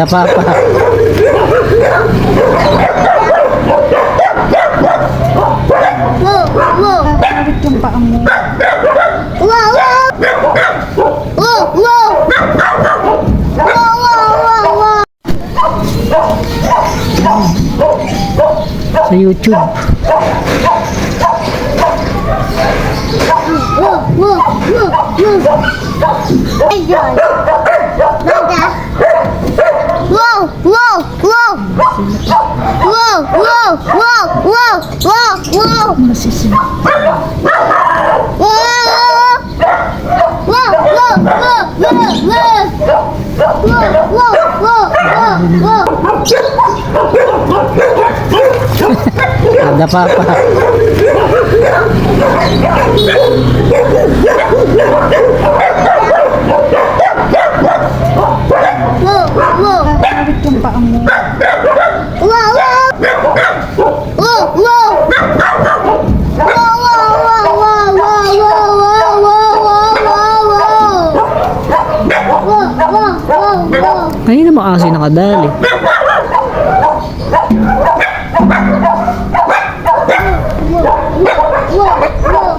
Dapa pa. Wow, wow. Tarik yung paa mo. Wow, wow. Wow, wow. Wow, wow, wow, wow. Sa YouTube. Wow, wow, wow, wow. Ayun. Banda. Wow, wow, wow. Wow, wow, wow, wow, wow, wow. Masisin. Wow, wow, wow, wow, wow. Wow, wow, wow, wow, wow. Dapa pa. Wow, wow. Tarik yung paa mo. Wow, wow. Wow, wow. Wow, wow, wow, wow, wow, wow, wow, wow, wow. Wow, wow, wow. Kanina mo kasi nakadali. Wow, wow, wow.